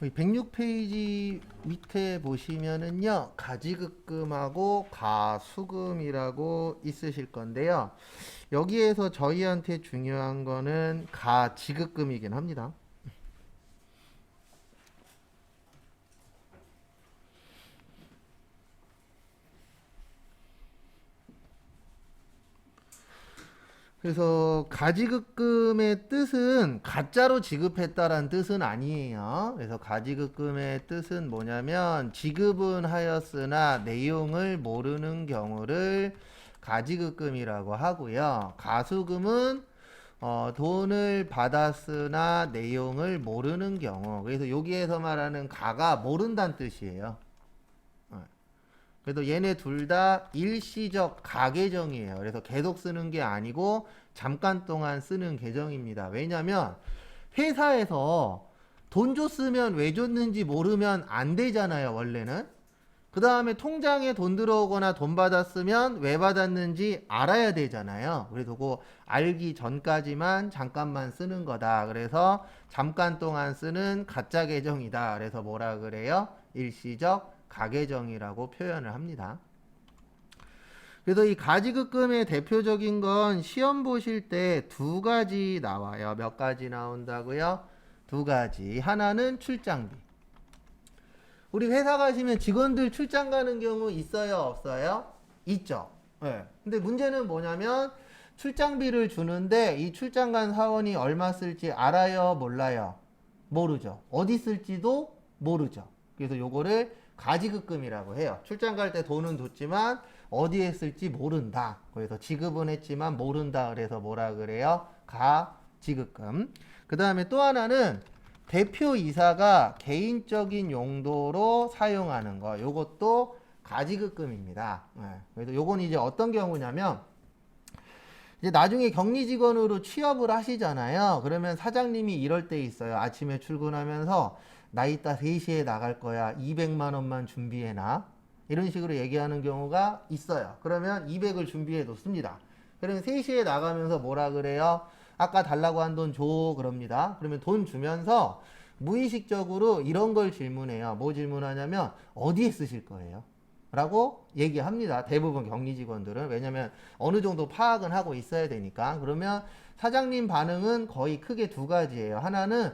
106페이지 밑에 보시면은요, 가지급금하고 가수금이라고 있으실 건데요. 여기에서 저희한테 중요한 거는 가지급금이긴 합니다. 그래서 가지급금의 뜻은 가짜로 지급했다라는 뜻은 아니에요. 그래서 가지급금의 뜻은 뭐냐면 지급은 하였으나 내용을 모르는 경우를 가지급금이라고 하고요. 가수금은 돈을 받았으나 내용을 모르는 경우. 그래서 여기에서 말하는 가가 모른다는 뜻이에요. 그래도 얘네 둘 다 일시적 가계정이에요. 그래서 계속 쓰는 게 아니고 잠깐 동안 쓰는 계정입니다. 왜냐면 회사에서 돈 줬으면 왜 줬는지 모르면 안 되잖아요, 원래는. 그 다음에 통장에 돈 들어오거나 돈 받았으면 왜 받았는지 알아야 되잖아요. 그래서 그 알기 전까지만 잠깐만 쓰는 거다. 그래서 잠깐 동안 쓰는 가짜 계정이다. 그래서 뭐라 그래요? 일시적 가계정이라고 표현을 합니다. 그래서 이 가지급금의 대표적인 건 시험 보실 때 두 가지 나와요. 몇 가지 나온다고요? 두 가지. 하나는 출장비. 우리 회사 가시면 직원들 출장 가는 경우 있어요? 없어요? 있죠. 네. 근데 문제는 뭐냐면 출장비를 주는데 이 출장 간 사원이 얼마 쓸지 알아요? 몰라요? 모르죠. 어디 쓸지도 모르죠. 그래서 요거를 가지급금이라고 해요. 출장 갈 때 돈은 줬지만 어디에 쓸지 모른다. 그래서 지급은 했지만 모른다. 그래서 뭐라 그래요? 가지급금. 그 다음에 또 하나는 대표이사가 개인적인 용도로 사용하는 거. 요것도 가지급금입니다. 그래서 요건 이제 어떤 경우냐면 이제 나중에 격리 직원으로 취업을 하시잖아요. 그러면 사장님이 이럴 때 있어요. 아침에 출근하면서 나 이따 3시에 나갈 거야. 200만 원만 준비해놔. 이런 식으로 얘기하는 경우가 있어요. 그러면 200을 준비해 놓습니다. 그러면 3시에 나가면서 뭐라 그래요? 아까 달라고 한 돈 줘. 그럽니다. 그러면 돈 주면서 무의식적으로 이런 걸 질문해요. 뭐 질문하냐면 어디에 쓰실 거예요? 라고 얘기합니다. 대부분 격리 직원들은. 왜냐면 어느 정도 파악은 하고 있어야 되니까. 그러면 사장님 반응은 거의 크게 두 가지예요. 하나는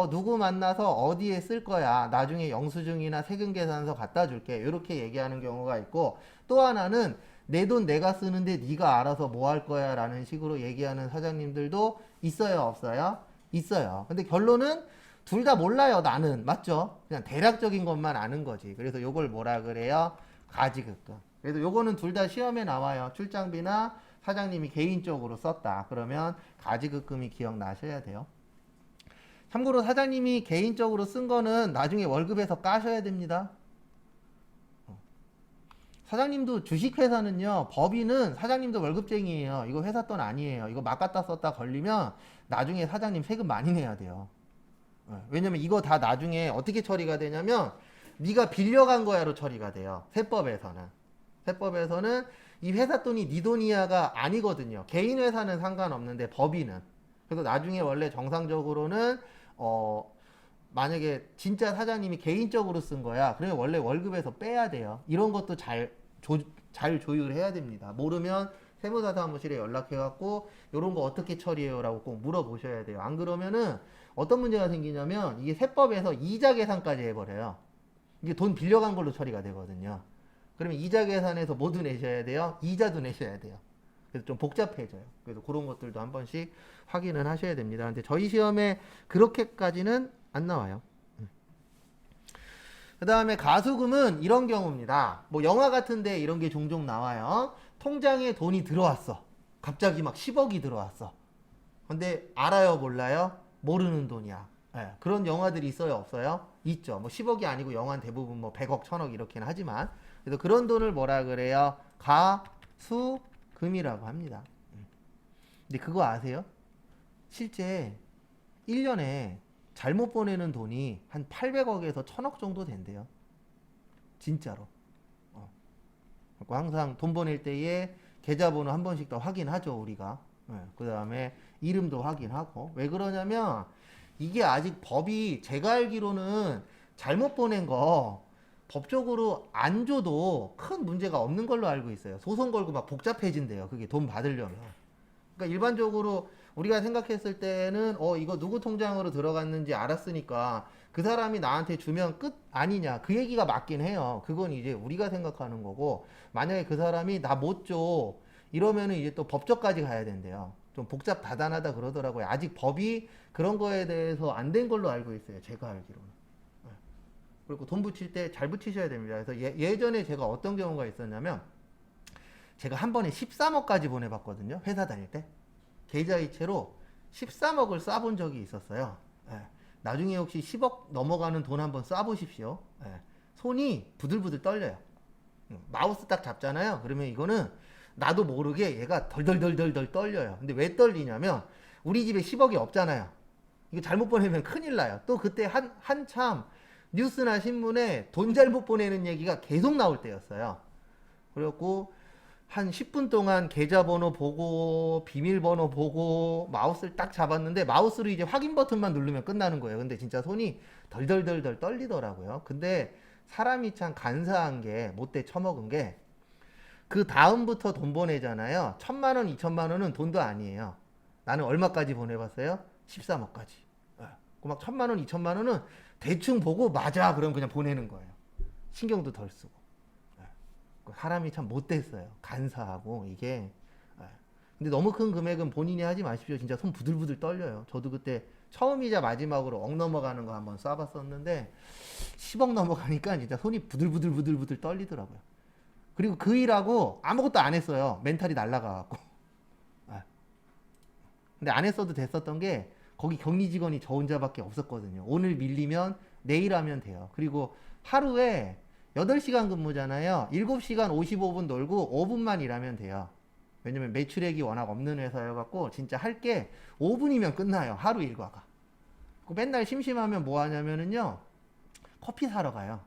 누구 만나서 어디에 쓸 거야. 나중에 영수증이나 세금계산서 갖다 줄게. 이렇게 얘기하는 경우가 있고, 또 하나는 내 돈 내가 쓰는데 네가 알아서 뭐 할 거야 라는 식으로 얘기하는 사장님들도 있어요, 없어요? 있어요. 근데 결론은 둘 다 몰라요, 나는. 맞죠? 그냥 대략적인 것만 아는 거지. 그래서 요걸 뭐라 그래요? 가지급금. 그래서 요거는 둘 다 시험에 나와요. 출장비나 사장님이 개인적으로 썼다. 그러면 가지급금이 기억나셔야 돼요. 참고로 사장님이 개인적으로 쓴 거는 나중에 월급에서 까셔야 됩니다. 사장님도 주식회사는요, 법인은 사장님도 월급쟁이에요. 이거 회사 돈 아니에요. 이거 막 갖다 썼다 걸리면 나중에 사장님 세금 많이 내야 돼요. 왜냐면 이거 다 나중에 어떻게 처리가 되냐면 네가 빌려간 거야로 처리가 돼요. 세법에서는 이 회사 돈이 네 돈이야가 아니거든요. 개인 회사는 상관없는데 법인은. 그래서 나중에 원래 정상적으로는 만약에 진짜 사장님이 개인적으로 쓴 거야. 그러면 원래 월급에서 빼야 돼요. 이런 것도 잘 조율해야 됩니다. 모르면 세무사 사무실에 연락해갖고 이런 거 어떻게 처리해요? 라고 꼭 물어보셔야 돼요. 안 그러면은 어떤 문제가 생기냐면 이게 세법에서 이자 계산까지 해버려요. 이게 돈 빌려간 걸로 처리가 되거든요. 그러면 이자 계산에서 뭐도 내셔야 돼요? 이자도 내셔야 돼요. 그래서 좀 복잡해져요. 그래서 그런 것들도 한 번씩 확인을 하셔야 됩니다. 근데 저희 시험에 그렇게까지는 안 나와요. 그 다음에 가수금은 이런 경우입니다. 뭐 영화 같은데 이런 게 종종 나와요. 통장에 돈이 들어왔어. 갑자기 막 10억이 들어왔어. 근데 알아요, 몰라요? 모르는 돈이야. 네, 그런 영화들이 있어요, 없어요? 있죠. 뭐 10억이 아니고 영화는 대부분 뭐 100억, 1000억 이렇게는 하지만 그래서 그런 돈을 뭐라 그래요? 가수금이라고 합니다. 근데 그거 아세요? 실제 1년에 잘못 보내는 돈이 한 800억에서 1000억 정도 된대요. 진짜로. 그리고 항상 돈 보낼 때에 계좌번호 한 번씩 더 확인하죠, 우리가. 그 다음에 이름도 확인하고. 왜 그러냐면 이게 아직 법이 제가 알기로는 잘못 보낸 거 법적으로 안 줘도 큰 문제가 없는 걸로 알고 있어요. 소송 걸고 막 복잡해진대요. 그게 돈 받으려면. 그러니까 일반적으로 우리가 생각했을 때는 이거 누구 통장으로 들어갔는지 알았으니까 그 사람이 나한테 주면 끝 아니냐. 그 얘기가 맞긴 해요. 그건 이제 우리가 생각하는 거고, 만약에 그 사람이 나 못 줘 이러면은 이제 또 법적까지 가야 된대요. 좀 복잡 다단하다 그러더라고요. 아직 법이 그런 거에 대해서 안 된 걸로 알고 있어요. 제가 알기로는. 그리고 돈 붙일 때 잘 붙이셔야 됩니다. 그래서 예전에 제가 어떤 경우가 있었냐면, 제가 한 번에 13억까지 보내봤거든요. 회사 다닐 때. 계좌이체로 13억을 쏴본 적이 있었어요. 예. 나중에 혹시 10억 넘어가는 돈 한번 쏴보십시오. 예. 손이 부들부들 떨려요. 마우스 딱 잡잖아요. 그러면 이거는 나도 모르게 얘가 덜덜덜덜 떨려요. 근데 왜 떨리냐면, 우리 집에 10억이 없잖아요. 이거 잘못 보내면 큰일 나요. 또 그때 한참 뉴스나 신문에 돈 잘못 보내는 얘기가 계속 나올 때였어요. 그래갖고 한 10분 동안 계좌번호 보고 비밀번호 보고 마우스를 딱 잡았는데, 마우스로 이제 확인 버튼만 누르면 끝나는 거예요. 근데 진짜 손이 덜덜덜덜 떨리더라고요. 근데 사람이 참 간사한 게, 못돼 처먹은 게, 그 다음부터 돈 보내잖아요. 1,000만 원, 2,000만 원은 돈도 아니에요. 나는 얼마까지 보내봤어요? 13억까지. 막 1,000만 원, 2,000만 원은 대충 보고 맞아 그럼 그냥 보내는 거예요. 신경도 덜 쓰고. 사람이 참 못됐어요. 간사하고 이게. 근데 너무 큰 금액은 본인이 하지 마십시오. 진짜 손 부들부들 떨려요. 저도 그때 처음이자 마지막으로 억 넘어가는 거 한번 쏴봤었는데, 10억 넘어가니까 진짜 손이 부들부들 떨리더라고요. 그리고 그 일하고 아무것도 안 했어요. 멘탈이 날라가갖고. 근데 안 했어도 됐었던 게, 거기 격리 직원이 저 혼자밖에 없었거든요. 오늘 밀리면 내일 하면 돼요. 그리고 하루에 8시간 근무잖아요. 7시간 55분 놀고 5분만 일하면 돼요. 왜냐면 매출액이 워낙 없는 회사여갖고 진짜 할 게 5분이면 끝나요. 하루 일과가. 맨날 심심하면 뭐 하냐면은요, 커피 사러 가요.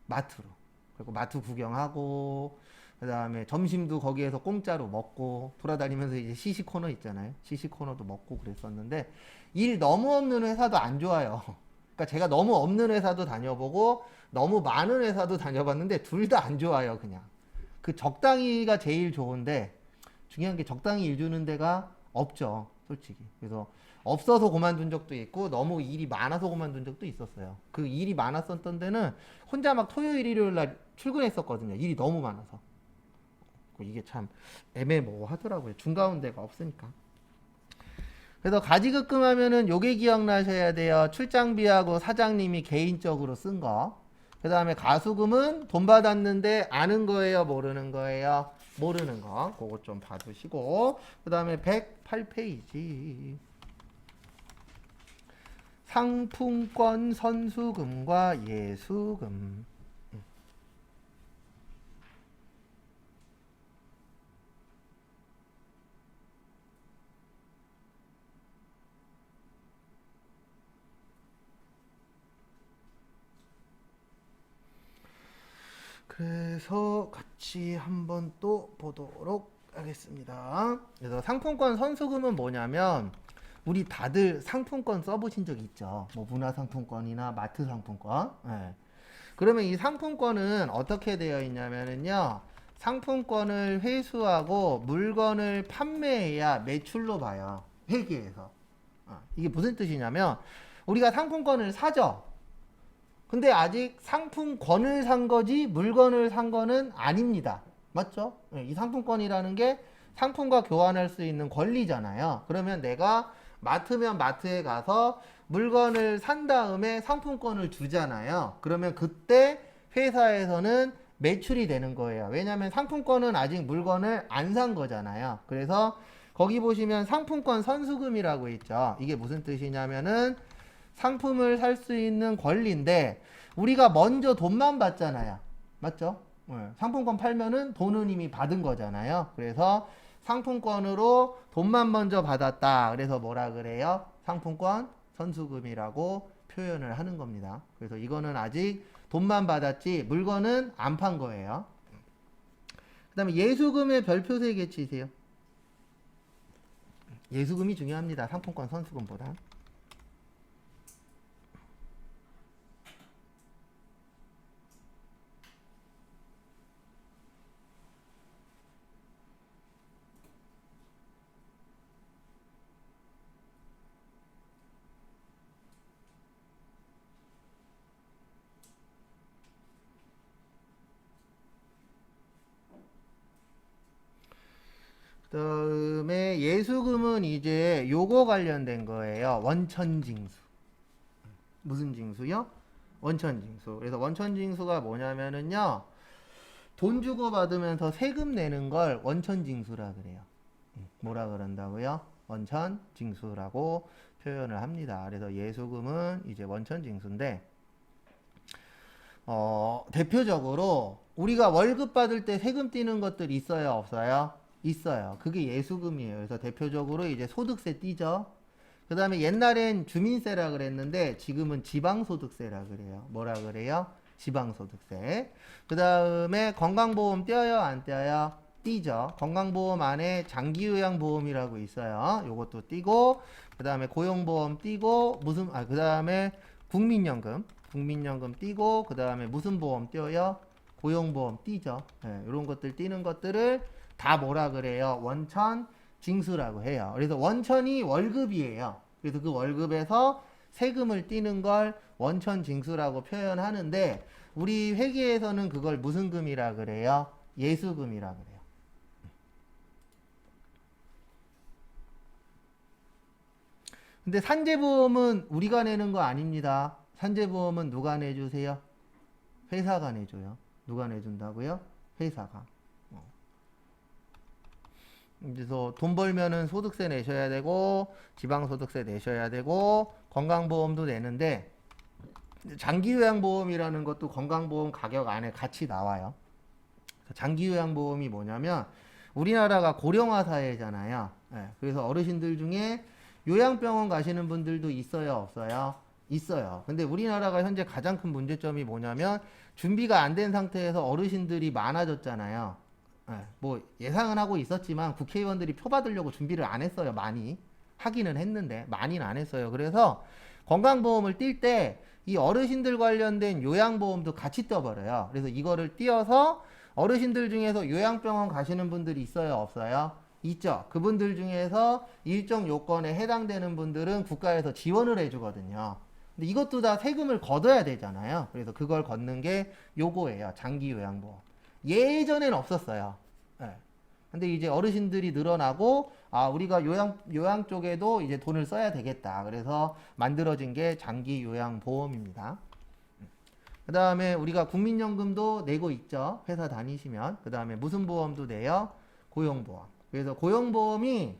마트로. 그리고 마트 구경하고, 그 다음에 점심도 거기에서 공짜로 먹고, 돌아다니면서 이제 시식 코너 있잖아요. 시식 코너도 먹고 그랬었는데, 일 너무 없는 회사도 안 좋아요. 그러니까 제가 너무 없는 회사도 다녀보고 너무 많은 회사도 다녀봤는데 둘 다 안 좋아요. 그냥 그 적당히가 제일 좋은데, 중요한 게 적당히 일 주는 데가 없죠, 솔직히. 그래서 없어서 그만둔 적도 있고, 너무 일이 많아서 그만둔 적도 있었어요. 그 일이 많았었던 데는 혼자 막 토요일 일요일 날 출근했었거든요. 일이 너무 많아서. 이게 참 애매모호하더라고요. 중가운데가 없으니까. 그래서 가지급금 하면은 요게 기억나셔야 돼요. 출장비하고 사장님이 개인적으로 쓴 거. 그 다음에 가수금은 돈 받았는데 아는 거예요, 모르는 거예요? 모르는 거. 그거 좀 봐두시고. 그 다음에 108페이지. 상품권 선수금과 예수금. 그래서 같이 한번 또 보도록 하겠습니다. 그래서 상품권 선수금은 뭐냐면, 우리 다들 상품권 써보신 적 있죠? 뭐 문화상품권이나 마트 상품권. 네. 그러면 이 상품권은 어떻게 되어 있냐면요, 상품권을 회수하고 물건을 판매해야 매출로 봐요. 회계에서. 이게 무슨 뜻이냐면, 우리가 상품권을 사죠. 근데 아직 상품권을 산 거지 물건을 산 거는 아닙니다. 맞죠? 이 상품권이라는 게 상품과 교환할 수 있는 권리잖아요. 그러면 내가 마트면 마트에 가서 물건을 산 다음에 상품권을 주잖아요. 그러면 그때 회사에서는 매출이 되는 거예요. 왜냐하면 상품권은 아직 물건을 안 산 거잖아요. 그래서 거기 보시면 상품권 선수금이라고 있죠. 이게 무슨 뜻이냐면은, 상품을 살 수 있는 권리인데 우리가 먼저 돈만 받잖아요. 맞죠? 상품권 팔면은 돈은 이미 받은 거잖아요. 그래서 상품권으로 돈만 먼저 받았다. 그래서 뭐라 그래요? 상품권 선수금이라고 표현을 하는 겁니다. 그래서 이거는 아직 돈만 받았지 물건은 안 판 거예요. 그 다음에 예수금의 별표 3개 치세요. 예수금이 중요합니다. 상품권 선수금보다. 그다음에 예수금은 이제 요거 관련된 거예요. 원천징수. 무슨 징수요? 원천징수. 그래서 원천징수가 뭐냐면은요. 돈 주고 받으면서 세금 내는 걸 원천징수라 그래요. 뭐라 그런다고요? 원천징수라고 표현을 합니다. 그래서 예수금은 이제 원천징수인데 대표적으로 우리가 월급 받을 때 세금 떼는 것들 있어요, 없어요? 있어요. 그게 예수금이에요. 그래서 대표적으로 이제 소득세 떼죠. 그 다음에 옛날엔 주민세라 그랬는데 지금은 지방소득세라 그래요. 뭐라 그래요? 지방소득세. 그 다음에 건강보험 떼어요, 안 떼어요? 떼죠. 건강보험 안에 장기요양보험이라고 있어요. 요것도 떼고, 그 다음에 고용보험 떼고, 그 다음에 국민연금 떼고, 그 다음에 무슨 보험 떼어요? 고용보험 떼죠. 네, 이런 것들 떼는 것들을 다 뭐라 그래요? 원천 징수라고 해요. 그래서 원천이 월급이에요. 그래서 그 월급에서 세금을 떼는 걸 원천 징수라고 표현하는데 우리 회계에서는 그걸 무슨 금이라 그래요? 예수금이라 그래요. 근데 산재보험은 우리가 내는 거 아닙니다. 산재보험은 누가 내주세요? 회사가 내줘요. 누가 내준다고요? 회사가. 그래서 돈 벌면은 소득세 내셔야 되고 지방소득세 내셔야 되고 건강보험도 내는데 장기요양보험이라는 것도 건강보험 가격 안에 같이 나와요. 장기요양보험이 뭐냐면 우리나라가 고령화 사회잖아요. 네, 그래서 어르신들 중에 요양병원 가시는 분들도 있어요, 없어요? 있어요. 근데 우리나라가 현재 가장 큰 문제점이 뭐냐면 준비가 안 된 상태에서 어르신들이 많아졌잖아요. 뭐 예상은 하고 있었지만 국회의원들이 표 받으려고 준비를 안 했어요. 많이 하기는 했는데 많이는 안 했어요. 그래서 건강보험을 뛸 때 이 어르신들 관련된 요양보험도 같이 떼어버려요. 그래서 이거를 띄어서 어르신들 중에서 요양병원 가시는 분들이 있어요, 없어요? 있죠. 그분들 중에서 일정 요건에 해당되는 분들은 국가에서 지원을 해주거든요. 근데 이것도 다 세금을 걷어야 되잖아요. 그래서 그걸 걷는 게 요거예요. 장기요양보험. 예전엔 없었어요. 네. 근데 이제 어르신들이 늘어나고 우리가 요양 쪽에도 이제 돈을 써야 되겠다. 그래서 만들어진 게 장기요양보험입니다. 그 다음에 우리가 국민연금도 내고 있죠. 회사 다니시면. 그 다음에 무슨 보험도 내요? 고용보험. 그래서 고용보험은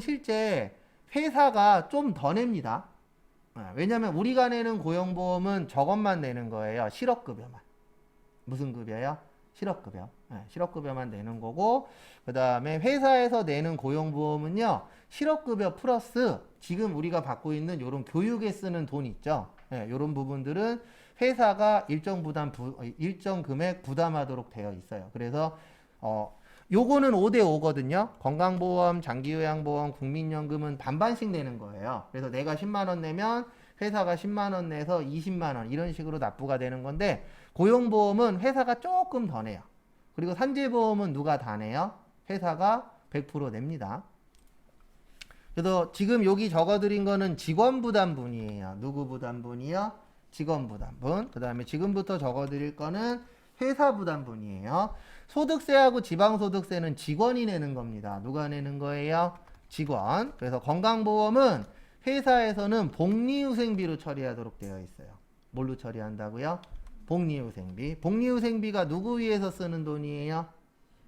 실제 회사가 좀 더 냅니다. 왜냐면 우리가 내는 고용보험은 저것만 내는 거예요. 실업급여만. 무슨 급여요? 실업급여. 실업급여만 내는 거고, 그 다음에 회사에서 내는 고용보험은요, 실업급여 플러스 지금 우리가 받고 있는 요런 교육에 쓰는 돈 있죠. 요런 부분들은 회사가 일정 금액 부담하도록 되어 있어요. 그래서, 요거는 5대5거든요. 건강보험, 장기요양보험, 국민연금은 반반씩 내는 거예요. 그래서 내가 10만원 내면 회사가 10만원 내서 20만원 이런 식으로 납부가 되는 건데 고용보험은 회사가 조금 더 내요. 그리고 산재보험은 누가 다 내요? 회사가 100% 냅니다. 그래서 지금 여기 적어드린 거는 직원부담분이에요. 누구 부담분이요? 직원부담분. 그 다음에 지금부터 적어드릴 거는 회사부담분이에요. 소득세하고 지방소득세는 직원이 내는 겁니다. 누가 내는 거예요? 직원. 그래서 건강보험은 회사에서는 복리후생비로 처리하도록 되어 있어요. 뭘로 처리한다고요? 복리후생비. 복리후생비가 누구 위해서 쓰는 돈이에요?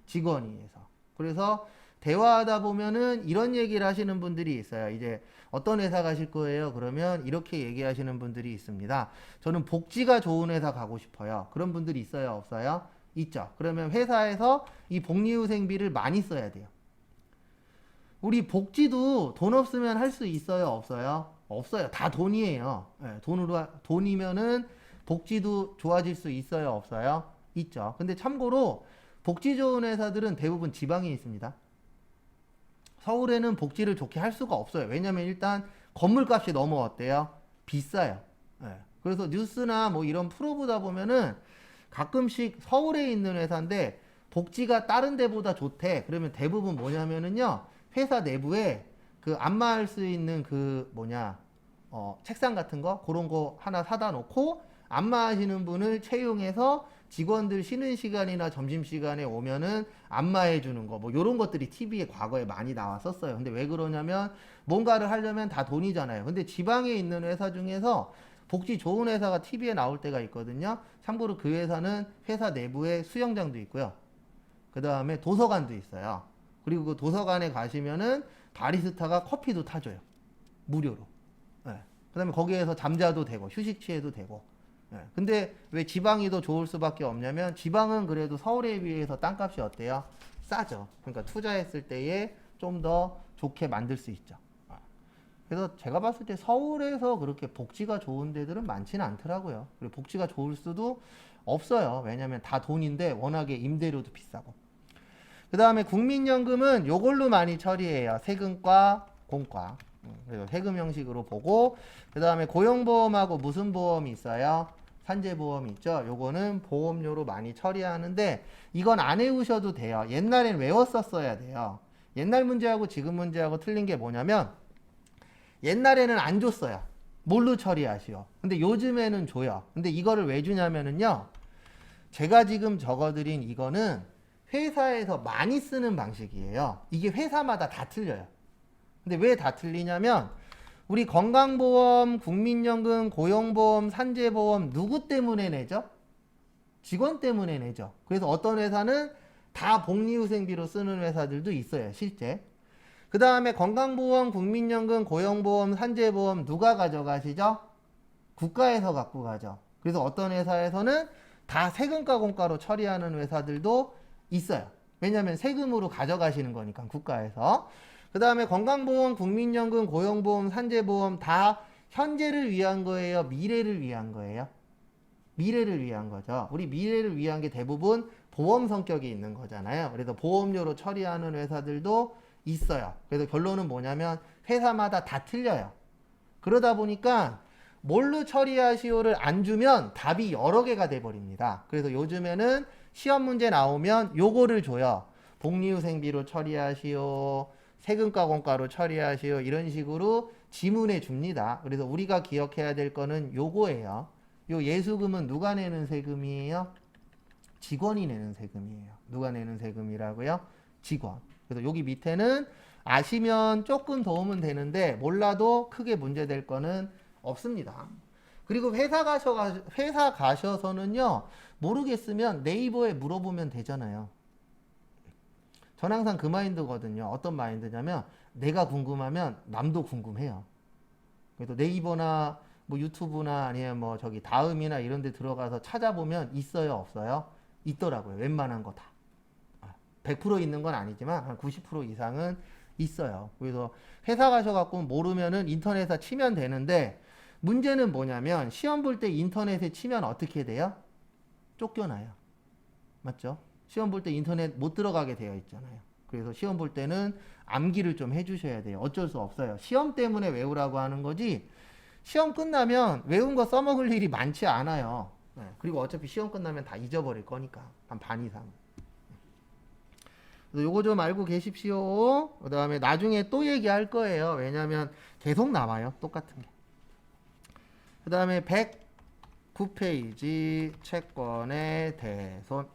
직원 위해서. 그래서 대화하다 보면은 이런 얘기를 하시는 분들이 있어요. 이제 어떤 회사 가실 거예요? 그러면 이렇게 얘기하시는 분들이 있습니다. 저는 복지가 좋은 회사 가고 싶어요. 그런 분들이 있어요? 없어요? 있죠. 그러면 회사에서 이 복리후생비를 많이 써야 돼요. 우리 복지도 돈 없으면 할 수 있어요? 없어요? 없어요. 다 돈이에요. 돈이면은 복지도 좋아질 수 있어요? 없어요? 있죠. 근데 참고로 복지 좋은 회사들은 대부분 지방에 있습니다. 서울에는 복지를 좋게 할 수가 없어요. 왜냐면 일단 건물값이 너무 어때요? 비싸요. 그래서 뉴스나 뭐 이런 프로 보다 보면은 가끔씩 서울에 있는 회사인데 복지가 다른 데보다 좋대. 그러면 대부분 뭐냐면은요. 회사 내부에 그 안마할 수 있는 책상 같은 거 그런 거 하나 사다 놓고 안마하시는 분을 채용해서 직원들 쉬는 시간이나 점심시간에 오면은 안마해 주는 거, 뭐 요런 것들이 TV에 과거에 많이 나왔었어요. 근데 왜 그러냐면 뭔가를 하려면 다 돈이잖아요. 근데 지방에 있는 회사 중에서 복지 좋은 회사가 TV에 나올 때가 있거든요. 참고로 그 회사는 회사 내부에 수영장도 있고요. 그 다음에 도서관도 있어요. 그리고 그 도서관에 가시면은 바리스타가 커피도 타줘요. 무료로. 네. 그 다음에 거기에서 잠자도 되고 휴식 취해도 되고. 네. 근데 왜 지방이 더 좋을 수밖에 없냐면 지방은 그래도 서울에 비해서 땅값이 어때요? 싸죠. 그러니까 투자했을 때에 좀 더 좋게 만들 수 있죠. 그래서 제가 봤을 때 서울에서 그렇게 복지가 좋은 데들은 많지는 않더라고요. 그리고 복지가 좋을 수도 없어요. 왜냐면 다 돈인데 워낙에 임대료도 비싸고. 그 다음에 국민연금은 요걸로 많이 처리해요. 세금과 공과. 그래서 세금 형식으로 보고, 그 다음에 고용보험하고 무슨 보험이 있어요? 산재보험이 있죠. 요거는 보험료로 많이 처리하는데 이건 안 외우셔도 돼요. 옛날엔 외웠었어야 돼요. 옛날 문제하고 지금 문제하고 틀린 게 뭐냐면 옛날에는 안 줬어요. 뭘로 처리하시오? 근데 요즘에는 줘요. 근데 이거를 왜 주냐면은요, 제가 지금 적어드린 이거는 회사에서 많이 쓰는 방식이에요. 이게 회사마다 다 틀려요. 근데 왜 다 틀리냐면 우리 건강보험, 국민연금, 고용보험, 산재보험 누구 때문에 내죠? 직원 때문에 내죠. 그래서 어떤 회사는 다 복리후생비로 쓰는 회사들도 있어요. 실제. 그 다음에 건강보험, 국민연금, 고용보험, 산재보험 누가 가져가시죠? 국가에서 갖고 가죠. 그래서 어떤 회사에서는 다 세금과 공과로 처리하는 회사들도 있어요. 왜냐하면 세금으로 가져가시는 거니까 국가에서. 그 다음에 건강보험, 국민연금, 고용보험, 산재보험 다 현재를 위한 거예요? 미래를 위한 거예요? 미래를 위한 거죠. 우리 미래를 위한 게 대부분 보험 성격이 있는 거잖아요. 그래서 보험료로 처리하는 회사들도 있어요. 그래서 결론은 뭐냐면 회사마다 다 틀려요. 그러다 보니까 뭘로 처리하시오를 안 주면 답이 여러 개가 돼버립니다. 그래서 요즘에는 시험 문제 나오면 요거를 줘요. 복리후생비로 처리하시오, 세금과 공과로 처리하시오, 이런 식으로 지문해 줍니다. 그래서 우리가 기억해야 될 거는 요거예요. 요 예수금은 누가 내는 세금이에요? 직원이 내는 세금이에요. 누가 내는 세금이라고요? 직원. 그래서 여기 밑에는 아시면 조금 도움은 되는데 몰라도 크게 문제될 거는 없습니다. 그리고 회사 가셔서는요, 모르겠으면 네이버에 물어보면 되잖아요. 전 항상 그 마인드거든요. 어떤 마인드냐면 내가 궁금하면 남도 궁금해요. 그래서 네이버나 뭐 유튜브나 아니면 뭐 저기 다음이나 이런 데 들어가서 찾아보면 있어요, 없어요? 있더라고요. 웬만한 거 다. 100% 있는 건 아니지만 한 90% 이상은 있어요. 그래서 회사 가셔갖고 모르면은 인터넷에 치면 되는데 문제는 뭐냐면 시험 볼 때 인터넷에 치면 어떻게 돼요? 쫓겨나요. 맞죠? 시험 볼 때 인터넷 못 들어가게 되어 있잖아요. 그래서 시험 볼 때는 암기를 좀 해주셔야 돼요. 어쩔 수 없어요. 시험 때문에 외우라고 하는 거지 시험 끝나면 외운 거 써먹을 일이 많지 않아요. 네. 그리고 어차피 시험 끝나면 다 잊어버릴 거니까 한 반 이상. 요거 좀 알고 계십시오. 그 다음에 나중에 또 얘기할 거예요. 왜냐면 계속 나와요. 똑같은 게. 그 다음에 109페이지 채권의 대손.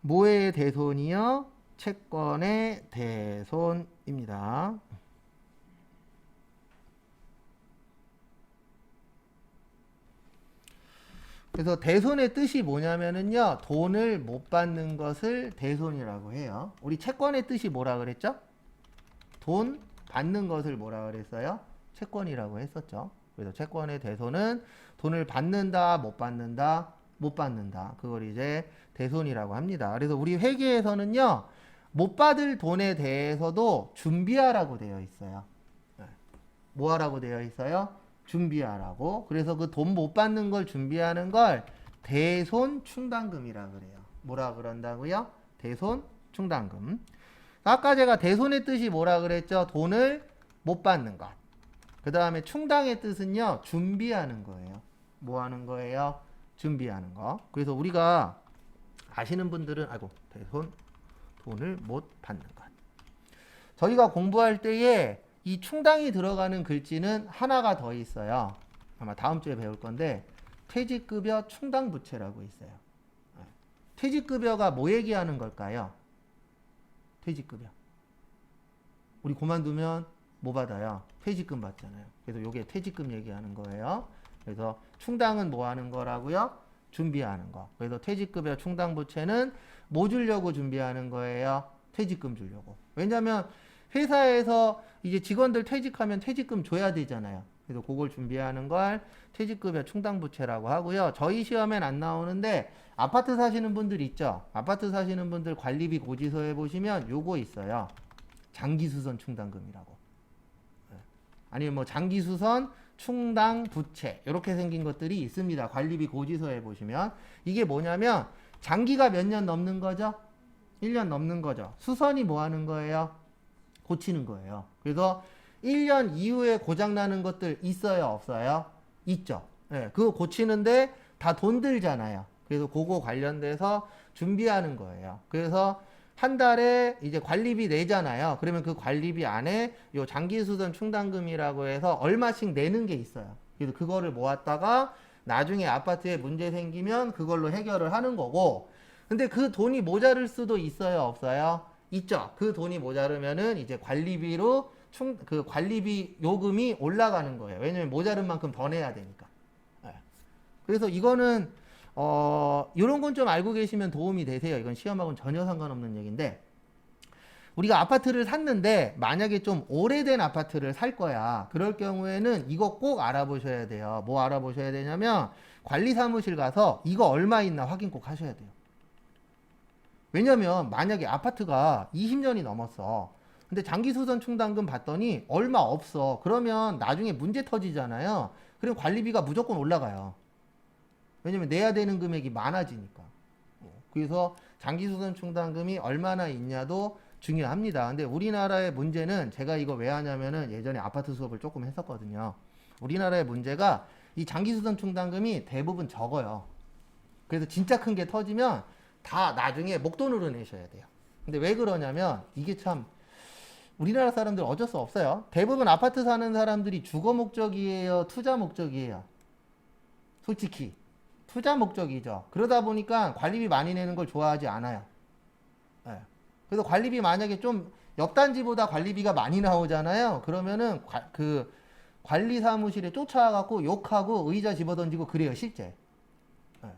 뭐의 대손이요? 채권의 대손입니다. 그래서 대손의 뜻이 뭐냐면은요, 돈을 못 받는 것을 대손이라고 해요. 우리 채권의 뜻이 뭐라 그랬죠? 돈 받는 것을 뭐라 그랬어요? 채권이라고 했었죠. 그래서 채권의 대손은 돈을 받는다, 못 받는다, 못 받는다. 그걸 이제 대손이라고 합니다. 그래서 우리 회계에서는요, 못 받을 돈에 대해서도 준비하라고 되어 있어요. 뭐 하라고 되어 있어요? 준비하라고. 그래서 그 돈 못 받는 걸 준비하는 걸 대손 충당금이라 그래요. 뭐라 그런다고요? 대손 충당금. 아까 제가 대손의 뜻이 뭐라 그랬죠? 돈을 못 받는 것. 그 다음에 충당의 뜻은요, 준비하는 거예요. 뭐 하는 거예요? 준비하는 거. 그래서 우리가 아시는 분들은 아이고 대손 돈을 못 받는 것. 저희가 공부할 때에 이 충당이 들어가는 글씨는 하나가 더 있어요. 아마 다음 주에 배울 건데 퇴직급여 충당부채라고 있어요. 퇴직급여가 뭐 얘기하는 걸까요? 퇴직급여. 우리 그만두면 뭐 받아요? 퇴직금 받잖아요. 그래서 이게 퇴직금 얘기하는 거예요. 그래서 충당은 뭐 하는 거라고요? 준비하는 거. 그래서 퇴직급여 충당부채는 뭐 주려고 준비하는 거예요? 퇴직금 주려고. 왜냐면 회사에서 이제 직원들 퇴직하면 퇴직금 줘야 되잖아요. 그래서 그걸 준비하는 걸 퇴직급여 충당부채라고 하고요. 저희 시험엔 안 나오는데 아파트 사시는 분들 있죠? 아파트 사시는 분들 관리비 고지서에 보시면 요거 있어요. 장기수선 충당금이라고. 아니면 뭐 장기수선 충당부채 이렇게 생긴 것들이 있습니다. 관리비 고지서에 보시면 이게 뭐냐면 장기가 몇 년 넘는 거죠? 1년 넘는 거죠. 수선이 뭐 하는 거예요? 고치는 거예요. 그래서 1년 이후에 고장나는 것들 있어요? 없어요? 있죠. 네, 그거 고치는데 다 돈 들잖아요. 그래서 그거 관련돼서 준비하는 거예요. 그래서 한 달에 이제 관리비 내잖아요. 그러면 그 관리비 안에 요 장기수선 충당금이라고 해서 얼마씩 내는 게 있어요. 그래서 그거를 모았다가 나중에 아파트에 문제 생기면 그걸로 해결을 하는 거고, 근데 그 돈이 모자랄 수도 있어요? 없어요? 있죠. 그 돈이 모자르면은 이제 관리비로 그 관리비 요금이 올라가는 거예요. 왜냐면 모자른 만큼 더 내야 되니까. 네. 그래서 이거는 이런 건 좀 알고 계시면 도움이 되세요. 이건 시험하고는 전혀 상관없는 얘기인데, 우리가 아파트를 샀는데 만약에 좀 오래된 아파트를 살 거야. 그럴 경우에는 이거 꼭 알아보셔야 돼요. 뭐 알아보셔야 되냐면 관리사무실 가서 이거 얼마 있나 확인 꼭 하셔야 돼요. 왜냐면 만약에 아파트가 20년이 넘었어. 근데 장기수선 충당금 받더니 얼마 없어. 그러면 나중에 문제 터지잖아요. 그럼 관리비가 무조건 올라가요. 왜냐면 내야 되는 금액이 많아지니까. 그래서 장기수선 충당금이 얼마나 있냐도 중요합니다. 근데 우리나라의 문제는 제가 이거 왜 하냐면은 예전에 아파트 수업을 조금 했었거든요. 우리나라의 문제가 이 장기수선 충당금이 대부분 적어요. 그래서 진짜 큰 게 터지면 다 나중에 목돈으로 내셔야 돼요. 근데 왜 그러냐면 이게 참 우리나라 사람들 어쩔 수 없어요. 대부분 아파트 사는 사람들이 주거 목적이에요? 투자 목적이에요? 솔직히 투자 목적이죠. 그러다 보니까 관리비 많이 내는 걸 좋아하지 않아요. 네. 그래서 관리비 만약에 좀 옆 단지보다 관리비가 많이 나오잖아요. 그러면은 그 관리 사무실에 쫓아와갖고 욕하고 의자 집어던지고 그래요, 실제. 네.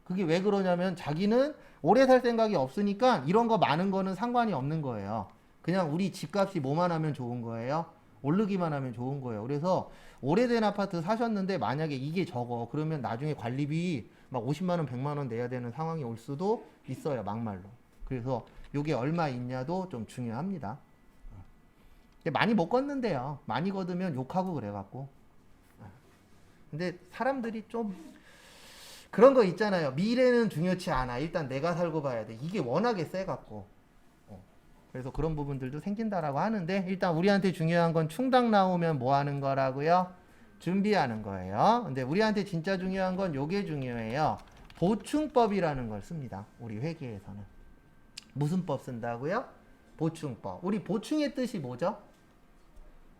그게 왜 그러냐면 자기는 오래 살 생각이 없으니까 이런 거 많은 거는 상관이 없는 거예요. 그냥 우리 집값이 뭐만 하면 좋은 거예요? 오르기만 하면 좋은 거예요. 그래서 오래된 아파트 사셨는데 만약에 이게 적어. 그러면 나중에 관리비 막 50만 원, 100만 원 내야 되는 상황이 올 수도 있어요. 막말로. 그래서 요게 얼마 있냐도 좀 중요합니다. 근데 많이 못 걷는데요. 많이 걷으면 욕하고 그래갖고. 근데 사람들이 좀 그런 거 있잖아요. 미래는 중요치 않아. 일단 내가 살고 봐야 돼. 이게 워낙에 세갖고. 그래서 그런 부분들도 생긴다라고 하는데, 일단 우리한테 중요한 건 충당 나오면 뭐 하는 거라고요? 준비하는 거예요. 근데 우리한테 진짜 중요한 건 요게 중요해요. 보충법이라는 걸 씁니다. 우리 회계에서는. 무슨 법 쓴다고요? 보충법. 우리 보충의 뜻이 뭐죠?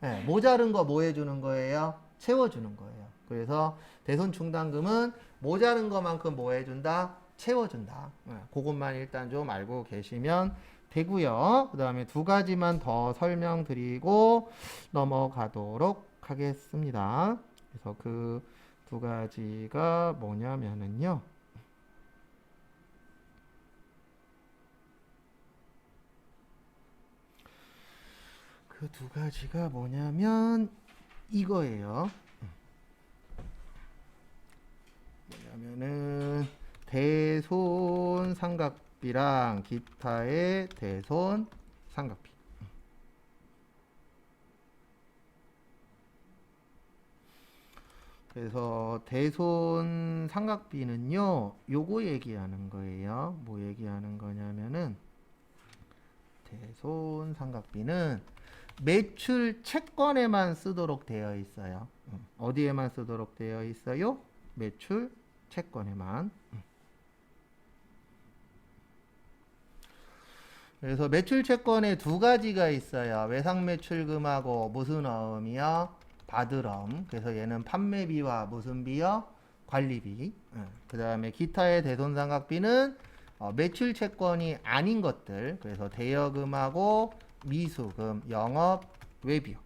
네, 모자른 거 뭐 해주는 거예요? 채워주는 거예요. 그래서 대손충당금은 모자른 것만큼 뭐 해준다? 채워준다. 네, 그것만 일단 좀 알고 계시면 되고요. 그 다음에 두 가지만 더 설명드리고 넘어가도록 하겠습니다. 그래서 그 두 가지가 뭐냐면은요. 그 두 가지가 뭐냐면 이거예요. 뭐냐면은 대손 삼각비랑 기타의 대손 삼각비. 그래서 대손 삼각비는요, 요거 얘기하는 거예요. 뭐 얘기하는 거냐면은 대손 삼각비는 매출 채권에만 쓰도록 되어 있어요. 어디에만 쓰도록 되어 있어요? 매출 채권에만. 그래서 매출 채권에 두 가지가 있어요. 외상 매출금하고 무슨 어음이요? 받을어음. 그래서 얘는 판매비와 무슨 비요? 관리비. 그 다음에 기타의 대손상각비는 매출 채권이 아닌 것들. 그래서 대여금하고 미수금, 영업, 외비요.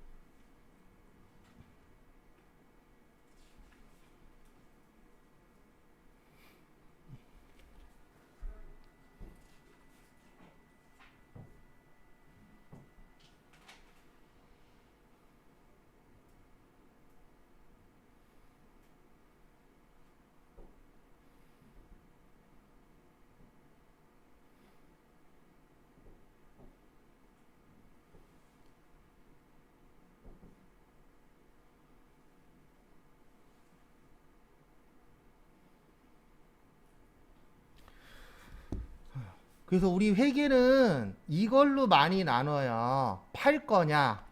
그래서 우리 회계는 이걸로 많이 나눠요. 팔 거냐,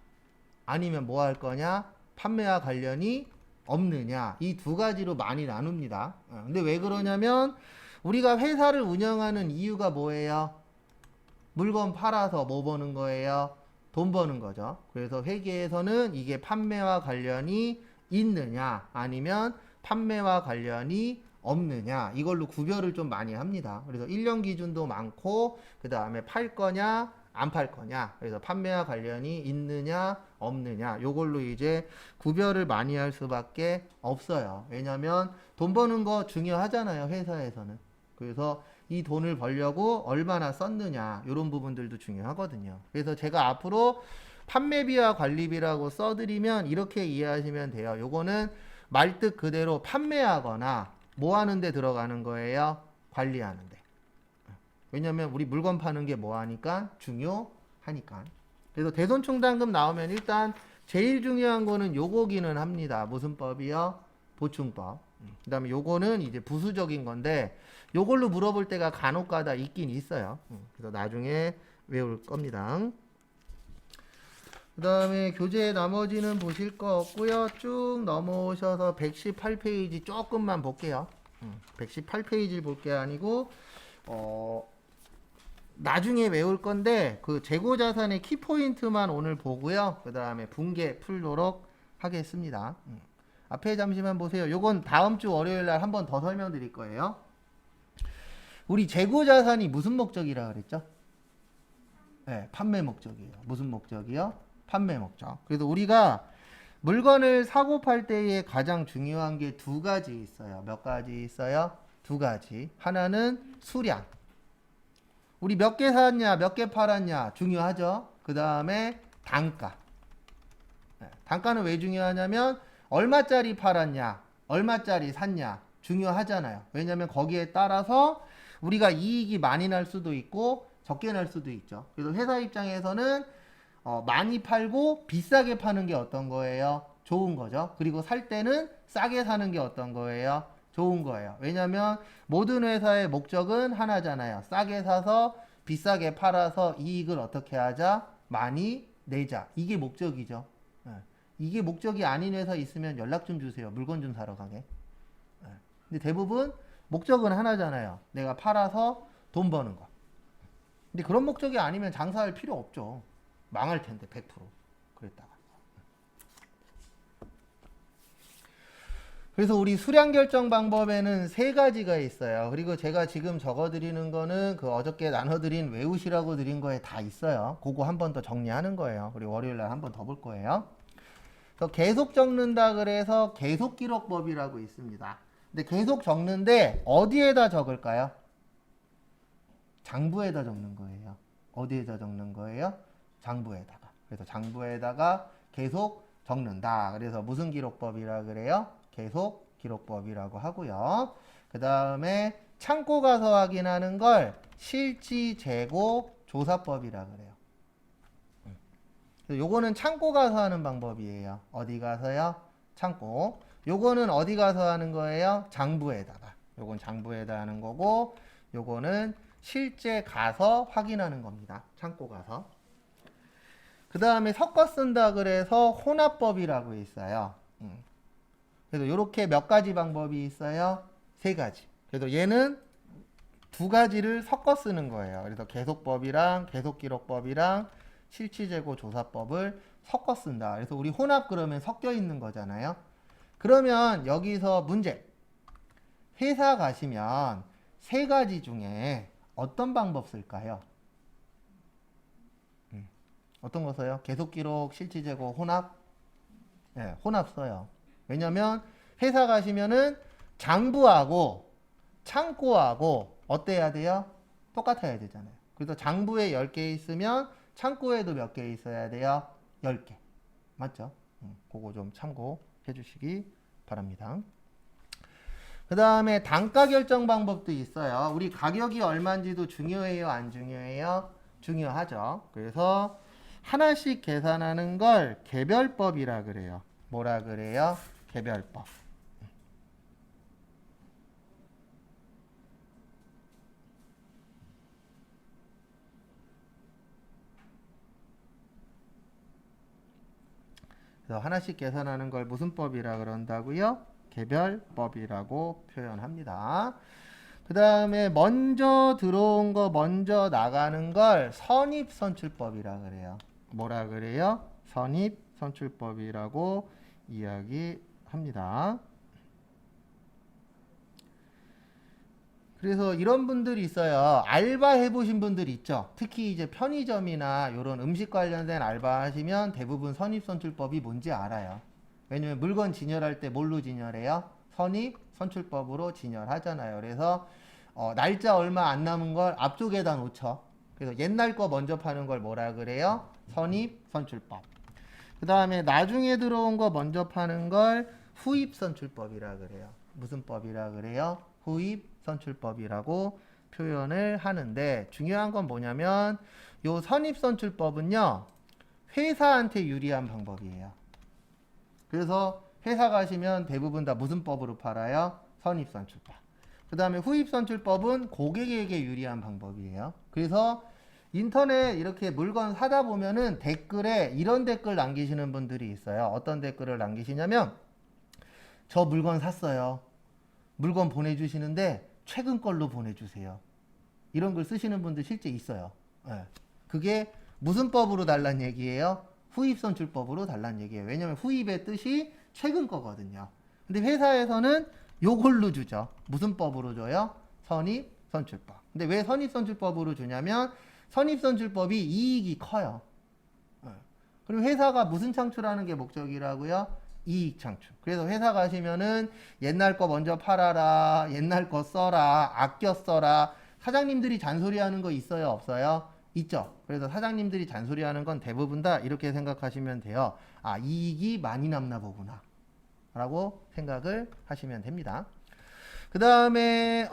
아니면 뭐 할 거냐, 판매와 관련이 없느냐, 이 두 가지로 많이 나눕니다. 근데 왜 그러냐면 우리가 회사를 운영하는 이유가 뭐예요? 물건 팔아서 뭐 버는 거예요? 돈 버는 거죠. 그래서 회계에서는 이게 판매와 관련이 있느냐, 아니면 판매와 관련이 없느냐, 이걸로 구별을 좀 많이 합니다. 그래서 1년 기준도 많고, 그 다음에 팔 거냐, 안 팔 거냐, 그래서 판매와 관련이 있느냐, 없느냐, 요걸로 이제 구별을 많이 할 수밖에 없어요. 왜냐면 돈 버는 거 중요하잖아요, 회사에서는. 그래서 이 돈을 벌려고 얼마나 썼느냐, 이런 부분들도 중요하거든요. 그래서 제가 앞으로 판매비와 관리비라고 써드리면 이렇게 이해하시면 돼요. 요거는 말뜻 그대로 판매하거나 뭐 하는데 들어가는 거예요? 관리하는데. 왜냐면 우리 물건 파는 게 뭐 하니까? 중요하니까. 그래서 대손충당금 나오면 일단 제일 중요한 거는 요거기는 합니다. 무슨 법이요? 보충법. 그 다음에 요거는 이제 부수적인 건데 요걸로 물어볼 때가 간혹가다 있긴 있어요. 그래서 나중에 외울 겁니다. 그 다음에 교재 나머지는 보실 거 없고요. 쭉 넘어오셔서 118페이지 조금만 볼게요. 118페이지를 볼 게 아니고 나중에 외울 건데 그 재고자산의 키포인트만 오늘 보고요. 그 다음에 분계 풀도록 하겠습니다. 앞에 잠시만 보세요. 요건 다음 주 월요일 날 한 번 더 설명드릴 거예요. 우리 재고자산이 무슨 목적이라 그랬죠? 네, 판매 목적이에요. 무슨 목적이요? 판매 목적. 그래서 우리가 물건을 사고 팔 때에 가장 중요한 게 두 가지 있어요. 몇 가지 있어요? 두 가지. 하나는 수량. 우리 몇 개 샀냐, 몇 개 팔았냐 중요하죠. 그 다음에 단가. 네, 단가는 왜 중요하냐면 얼마짜리 팔았냐, 얼마짜리 샀냐 중요하잖아요. 왜냐면 거기에 따라서 우리가 이익이 많이 날 수도 있고 적게 날 수도 있죠. 그래서 회사 입장에서는 많이 팔고 비싸게 파는 게 어떤 거예요? 좋은 거죠. 그리고 살 때는 싸게 사는 게 어떤 거예요? 좋은 거예요. 왜냐면 모든 회사의 목적은 하나잖아요. 싸게 사서 비싸게 팔아서 이익을 어떻게 하자? 많이 내자. 이게 목적이죠. 이게 목적이 아닌 회사 있으면 연락 좀 주세요. 물건 좀 사러 가게. 근데 대부분 목적은 하나잖아요. 내가 팔아서 돈 버는 거. 근데 그런 목적이 아니면 장사할 필요 없죠. 망할 텐데 100% 그랬다가. 그래서 우리 수량 결정 방법에는 세 가지가 있어요. 그리고 제가 지금 적어드리는 거는 그 어저께 나눠드린 외우시라고 드린 거에 다 있어요. 그거 한 번 더 정리하는 거예요. 그리고 월요일날 한 번 더 볼 거예요. 그래서 계속 적는다 그래서 계속 기록법이라고 있습니다. 근데 계속 적는데 어디에다 적을까요? 장부에다 적는 거예요. 어디에다 적는 거예요? 장부에다가. 그래서 장부에다가 계속 적는다. 그래서 무슨 기록법이라 그래요? 계속 기록법이라고 하고요. 그 다음에 창고 가서 확인하는 걸 실지 재고 조사법이라 그래요. 요거는 창고 가서 하는 방법이에요. 어디 가서요? 창고. 요거는 어디 가서 하는 거예요? 장부에다가. 요건 장부에다 하는 거고, 요거는 실제 가서 확인하는 겁니다. 창고 가서. 그 다음에 섞어 쓴다 그래서 혼합법이라고 있어요. 그래서 이렇게 몇 가지 방법이 있어요. 세 가지. 그래서 얘는 두 가지를 섞어 쓰는 거예요. 그래서 계속법이랑 계속기록법이랑 실취재고 조사법을 섞어 쓴다. 그래서 우리 혼합 그러면 섞여 있는 거잖아요. 그러면 여기서 문제. 회사 가시면 세 가지 중에 어떤 방법 쓸까요? 어떤 거 써요? 계속기록, 실취재고, 혼합? 네, 혼합 써요. 왜냐면 회사 가시면은 장부하고 창고하고 어때야 돼요? 똑같아야 되잖아요. 그래서 장부에 10개 있으면 창고에도 몇 개 있어야 돼요? 10개. 맞죠? 그거 좀 참고해 주시기 바랍니다. 그 다음에 단가 결정 방법도 있어요. 우리 가격이 얼마인지도 중요해요? 안 중요해요? 중요하죠. 그래서 하나씩 계산하는 걸 개별법이라 그래요. 뭐라 그래요? 개별법. 그래서 하나씩 계산하는 걸 무슨 법이라 그런다고요? 개별법이라고 표현합니다. 그 다음에 먼저 들어온 거 먼저 나가는 걸 선입선출법이라 그래요. 뭐라 그래요? 선입선출법이라고 이야기합니다. 그래서 이런 분들이 있어요. 알바 해보신 분들 있죠. 특히 이제 편의점이나 이런 음식 관련된 알바 하시면 대부분 선입선출법이 뭔지 알아요. 왜냐면 물건 진열할 때 뭘로 진열해요? 선입선출법으로 진열하잖아요. 그래서 날짜 얼마 안 남은 걸 앞쪽에다 놓죠. 그래서 옛날 거 먼저 파는 걸 뭐라 그래요? 선입선출법. 그 다음에 나중에 들어온 거 먼저 파는 걸 후입선출법이라 그래요. 무슨 법이라 그래요? 후입선출법이라고 표현을 하는데 중요한 건 뭐냐면 요 선입선출법은요 회사한테 유리한 방법이에요. 그래서 회사 가시면 대부분 다 무슨 법으로 팔아요? 선입선출법. 그 다음에 후입선출법은 고객에게 유리한 방법이에요. 그래서 인터넷 이렇게 물건 사다 보면은 댓글에 이런 댓글 남기시는 분들이 있어요. 어떤 댓글을 남기시냐면 저 물건 샀어요. 물건 보내주시는데 최근 걸로 보내주세요. 이런 걸 쓰시는 분들 실제 있어요. 네. 그게 무슨 법으로 달란 얘기예요? 후입선출법으로 달란 얘기예요. 왜냐면 후입의 뜻이 최근 거거든요. 근데 회사에서는 요걸로 주죠. 무슨 법으로 줘요? 선입선출법. 근데 왜 선입선출법으로 주냐면 선입선출법이 이익이 커요. 그리고 회사가 무슨 창출하는 게 목적이라고요? 이익 창출. 그래서 회사 가시면은 옛날 거 먼저 팔아라, 옛날 거 써라, 아껴 써라. 사장님들이 잔소리하는 거 있어요, 없어요? 있죠. 그래서 사장님들이 잔소리하는 건 대부분 다 이렇게 생각하시면 돼요. 아, 이익이 많이 남나 보구나 라고 생각을 하시면 됩니다. 그 다음에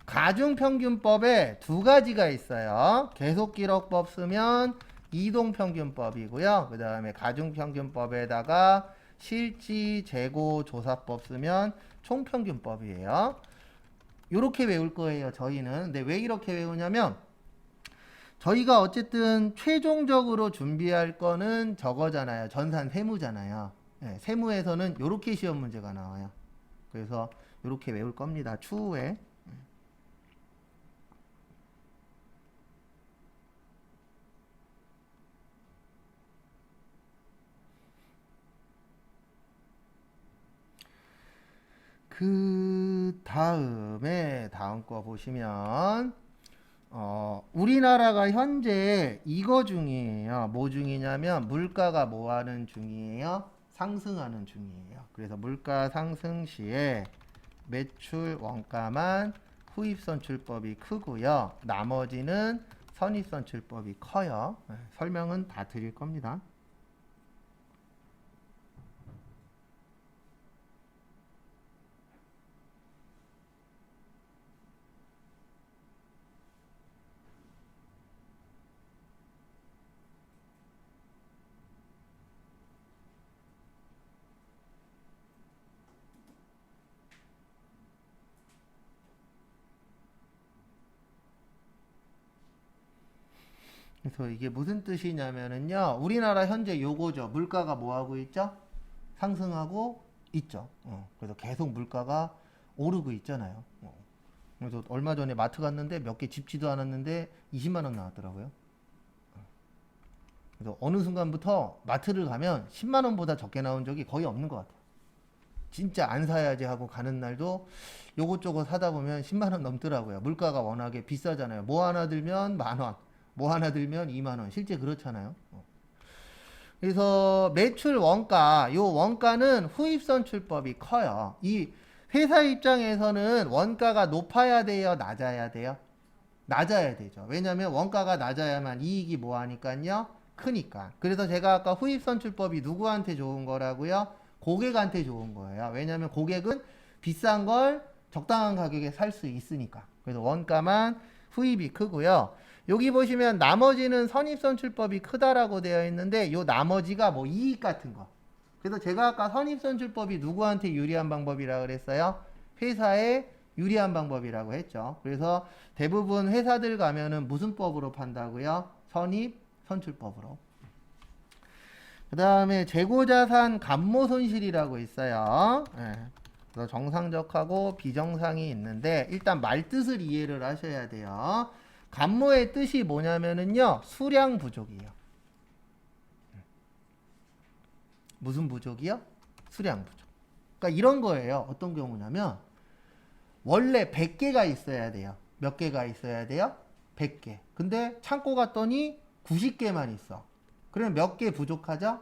가중평균법에 두 가지가 있어요. 계속기록법 쓰면 이동평균법이고요. 그 다음에 가중평균법에다가 실지, 재고, 조사법 쓰면 총평균법이에요. 이렇게 외울 거예요, 저희는. 근데 왜 이렇게 외우냐면 저희가 어쨌든 최종적으로 준비할 거는 저거잖아요. 전산 세무잖아요. 네, 세무에서는 이렇게 시험 문제가 나와요. 그래서 이렇게 외울 겁니다. 추후에. 그 다음에 다음 거 보시면 우리나라가 현재 이거 중이에요. 뭐 중이냐면 물가가 뭐 하는 중이에요? 상승하는 중이에요. 그래서 물가 상승 시에 매출 원가만 후입선출법이 크고요. 나머지는 선입선출법이 커요. 설명은 다 드릴 겁니다. 그래서 이게 무슨 뜻이냐면은요. 우리나라 현재 요거죠. 물가가 뭐 하고 있죠? 상승하고 있죠. 그래서 계속 물가가 오르고 있잖아요. 그래서 얼마 전에 마트 갔는데 몇 개 집지도 않았는데 20만 원 나왔더라고요. 그래서 어느 순간부터 마트를 가면 10만 원보다 적게 나온 적이 거의 없는 것 같아요. 진짜 안 사야지 하고 가는 날도 요것저것 사다 보면 10만 원 넘더라고요. 물가가 워낙에 비싸잖아요. 뭐 하나 들면 만 원, 뭐 하나 들면 2만 원. 실제 그렇잖아요. 그래서 매출 원가, 요 원가는 후입 선출법이 커요. 이 회사 입장에서는 원가가 높아야 돼요, 낮아야 돼요? 낮아야 되죠. 왜냐면 원가가 낮아야만 이익이 뭐 하니까요? 크니까. 그래서 제가 아까 후입 선출법이 누구한테 좋은 거라고요? 고객한테 좋은 거예요. 왜냐면 고객은 비싼 걸 적당한 가격에 살 수 있으니까. 그래서 원가만 후입이 크고요. 여기 보시면 나머지는 선입선출법이 크다라고 되어 있는데 요 나머지가 뭐 이익 같은 거. 그래서 제가 아까 선입선출법이 누구한테 유리한 방법이라고 그랬어요? 회사에 유리한 방법이라고 했죠. 그래서 대부분 회사들 가면은 무슨 법으로 판다고요? 선입선출법으로. 그 다음에 재고자산 감모손실이라고 있어요. 그래서 정상적하고 비정상이 있는데 일단 말뜻을 이해를 하셔야 돼요. 감모의 뜻이 뭐냐면은요, 수량 부족이에요. 무슨 부족이요? 수량 부족. 그러니까 이런 거예요. 어떤 경우냐면 원래 100개가 있어야 돼요. 몇 개가 있어야 돼요? 100개. 근데 창고 갔더니 90개만 있어. 그러면 몇 개 부족하죠?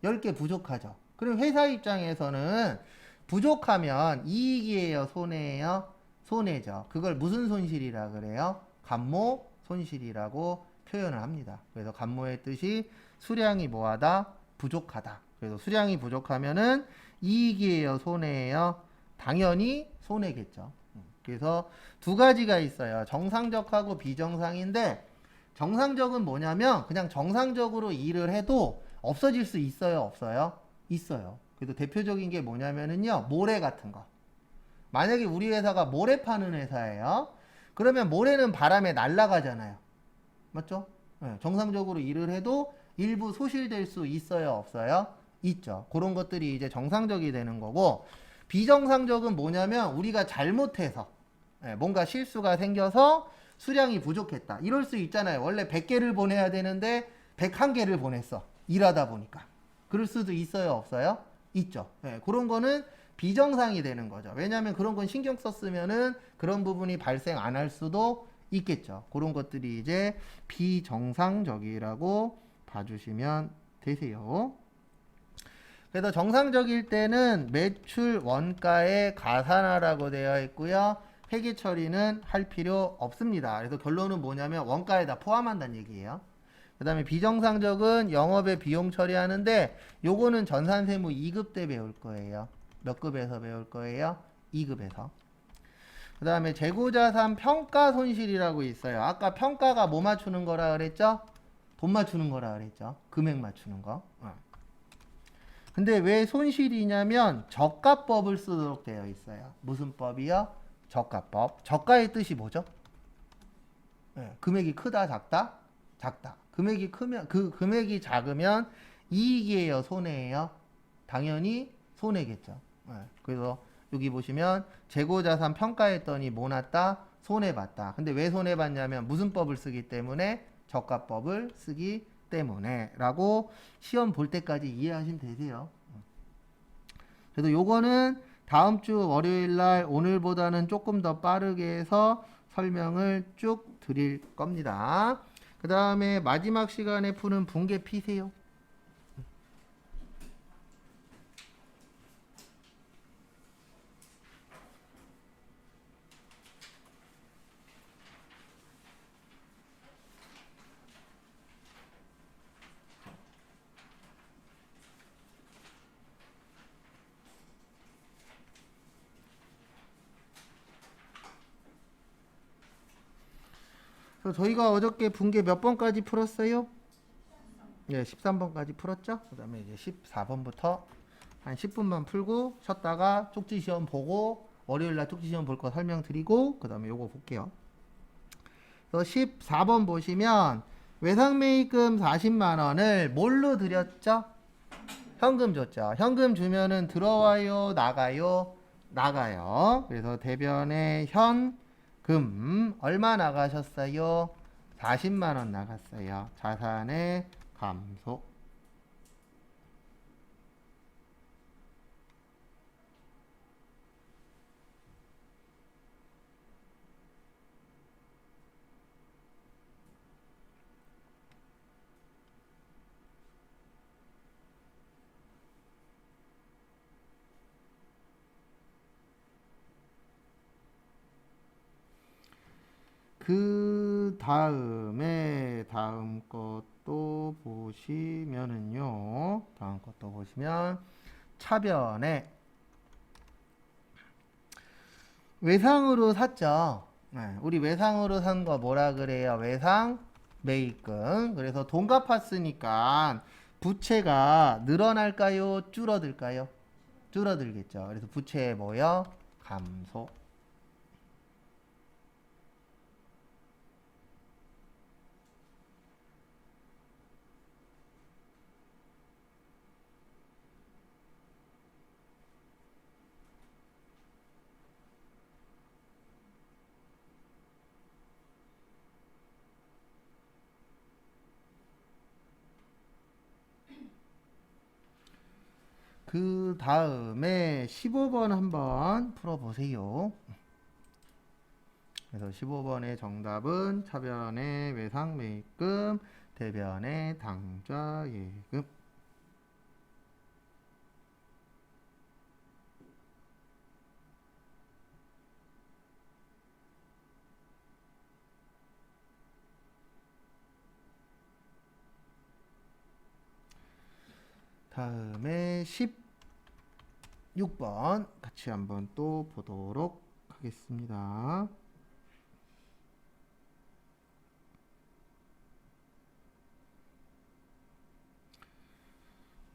10개 부족하죠. 그럼 회사 입장에서는 부족하면 이익이에요, 손해예요? 손해죠. 그걸 무슨 손실이라 그래요? 감모 손실이라고 표현을 합니다. 그래서 감모의 뜻이 수량이 뭐하다? 부족하다. 그래서 수량이 부족하면은 이익이에요, 손해예요? 당연히 손해겠죠. 그래서 두 가지가 있어요. 정상적하고 비정상인데 정상적은 뭐냐면 그냥 정상적으로 일을 해도 없어질 수 있어요, 없어요? 있어요. 그래서 대표적인 게 뭐냐면은요, 모래 같은 거. 만약에 우리 회사가 모래 파는 회사예요. 그러면 모래는 바람에 날아가잖아요. 맞죠? 네, 정상적으로 일을 해도 일부 소실될 수 있어요, 없어요? 있죠. 그런 것들이 이제 정상적이 되는 거고, 비정상적은 뭐냐면 우리가 잘못해서 뭔가 실수가 생겨서 수량이 부족했다. 이럴 수 있잖아요. 원래 100개를 보내야 되는데 101개를 보냈어. 일하다 보니까. 그럴 수도 있어요, 없어요? 있죠. 그런 거는 비정상이 되는 거죠. 왜냐하면 그런 건 신경 썼으면은 그런 부분이 발생 안 할 수도 있겠죠. 그런 것들이 이제 비정상적이라고 봐주시면 되세요. 그래서 정상적일 때는 매출 원가에 가산하라고 되어 있고요. 회계 처리는 할 필요 없습니다. 그래서 결론은 뭐냐면 원가에다 포함한다는 얘기예요. 그 다음에 비정상적은 영업의 비용 처리하는데 요거는 전산세무 2급 때 배울 거예요. 몇 급에서 배울 거예요? 2급에서. 그 다음에 재고자산 평가 손실이라고 있어요. 아까 평가가 뭐 맞추는 거라 그랬죠? 돈 맞추는 거라 그랬죠? 금액 맞추는 거. 근데 왜 손실이냐면 저가법을 쓰도록 되어 있어요. 무슨 법이요? 저가법. 저가의 뜻이 뭐죠? 금액이 크다, 작다? 작다. 금액이 크면 금액이 작으면 이익이에요, 손해예요? 당연히 손해겠죠. 그래서 여기 보시면 재고자산 평가했더니 뭐 났다? 손해봤다. 근데 왜 손해봤냐면 무슨 법을 쓰기 때문에? 저가법을 쓰기 때문에 라고 시험 볼 때까지 이해하시면 되세요. 그래서 요거는 다음 주 월요일 날 오늘보다는 조금 더 빠르게 해서 설명을 쭉 드릴 겁니다. 그 다음에 마지막 시간에 푸는 분계 피세요. 그래서 저희가 어저께 분계 몇 번까지 풀었어요? 예, 13번까지 풀었죠? 그 다음에 이제 14번부터 한 10분만 풀고 쉬었다가 쪽지 시험 보고 월요일날 쪽지 시험 볼 거 설명드리고 그 다음에 요거 볼게요. 그래서 14번 보시면 외상매입금 40만원을 뭘로 드렸죠? 현금 줬죠. 현금 주면은 들어와요, 나가요? 나가요. 그래서 대변에 현금 얼마 나가셨어요? 40만 원 나갔어요. 자산의 감소. 그 다음에 다음 것도 보시면은요. 다음 것도 보시면 차변에 외상으로 샀죠. 네, 우리 외상으로 산 거 뭐라 그래요? 외상 매입금. 그래서 돈 갚았으니까 부채가 늘어날까요? 줄어들까요? 줄어들겠죠. 그래서 부채 뭐요? 감소. 그 다음에 15번 한번 풀어보세요. 그래서 15번의 정답은 차변의 외상 매입금, 대변의 당좌 예금. 다음에 16번 같이 한번 또 보도록 하겠습니다.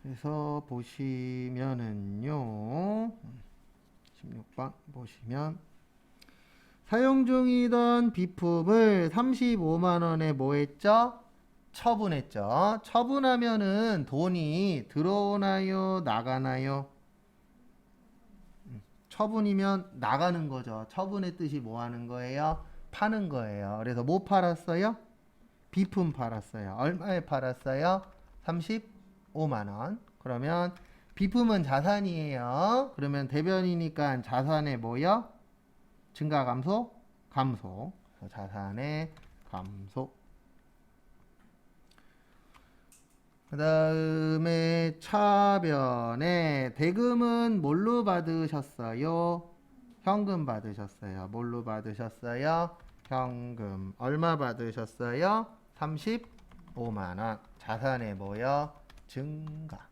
그래서 보시면은요. 16번 보시면 사용 중이던 비품을 35만 원에 뭐 했죠? 처분했죠. 처분하면은 돈이 들어오나요? 나가나요? 처분이면 나가는 거죠. 처분의 뜻이 뭐 하는 거예요? 파는 거예요. 그래서 뭐 팔았어요? 비품 팔았어요. 얼마에 팔았어요? 35만 원. 그러면 비품은 자산이에요. 그러면 대변이니까 자산의 뭐요? 증가 감소? 감소. 그래서 자산의 감소. 그 다음에 차변에 대금은 뭘로 받으셨어요? 현금 받으셨어요. 뭘로 받으셨어요? 현금. 얼마 받으셨어요? 35만 원. 자산의 뭐요? 증가.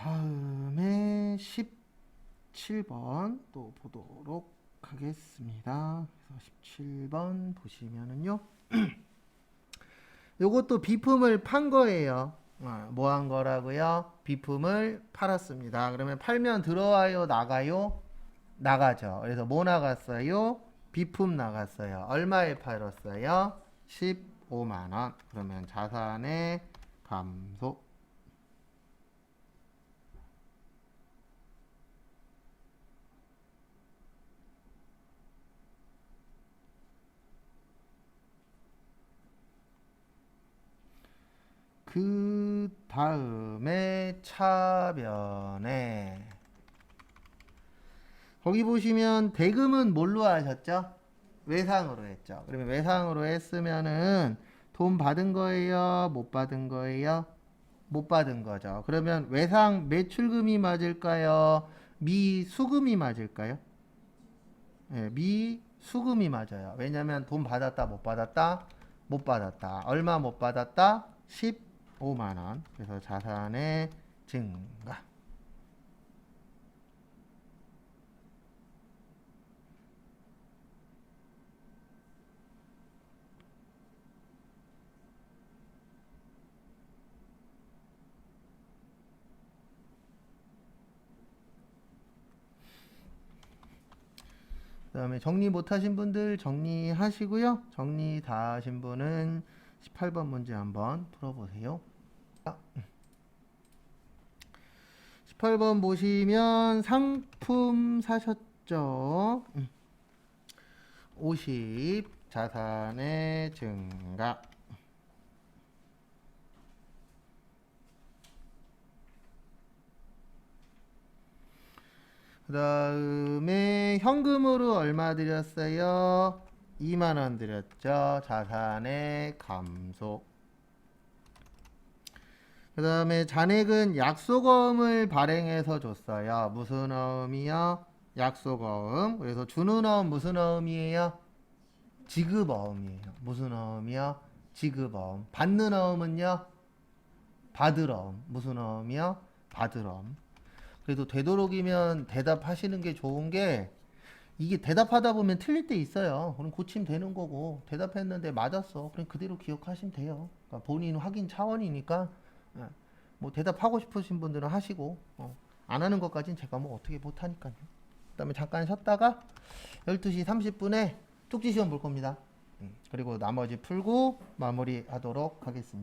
다음에 17번 또 보도록 하겠습니다. 그래서 17번 보시면은요. 요것도 비품을 판 거예요. 뭐 한 거라고요? 비품을 팔았습니다. 그러면 팔면 들어와요, 나가요? 나가죠. 그래서 뭐 나갔어요? 비품 나갔어요. 얼마에 팔았어요? 15만 원. 그러면 자산의 감소. 그 다음에 차변에 거기 보시면 대금은 뭘로 하셨죠? 외상으로 했죠. 그러면 외상으로 했으면은 돈 받은 거예요? 못 받은 거예요? 못 받은 거죠. 그러면 외상 매출금이 맞을까요? 미수금이 맞을까요? 네, 미수금이 맞아요. 왜냐면 돈 받았다, 못 받았다? 못 받았다. 얼마 못 받았다? 15만 원. 그래서 자산의 증가. 그다음에 정리 못하신 분들 정리하시고요. 정리 다 하신 분은 18번 문제 한번 풀어보세요. 18번 보시면 상품 사셨죠? 50 자산의 증가. 그 다음에 현금으로 얼마 드렸어요? 2만원 드렸죠. 자산의 감소. 그 다음에 잔액은 약속어음을 발행해서 줬어요. 무슨 어음이요? 약속어음. 그래서 주는 어음 무슨 어음이에요? 지급어음이에요. 무슨 어음이요? 지급어음. 받는 어음은요? 받을 어음. 무슨 어음이요? 받을 어음. 그래도 되도록이면 대답하시는 게 좋은 게 이게 대답하다 보면 틀릴 때 있어요. 그럼 고치면 되는 거고 대답했는데 맞았어. 그럼 그대로 기억하시면 돼요. 그러니까 본인 확인 차원이니까 뭐 대답하고 싶으신 분들은 하시고 안 하는 것까지는 제가 뭐 어떻게 못하니까요. 그 다음에 잠깐 쉬었다가 12시 30분에 쪽지 시험 볼 겁니다. 그리고 나머지 풀고 마무리 하도록 하겠습니다.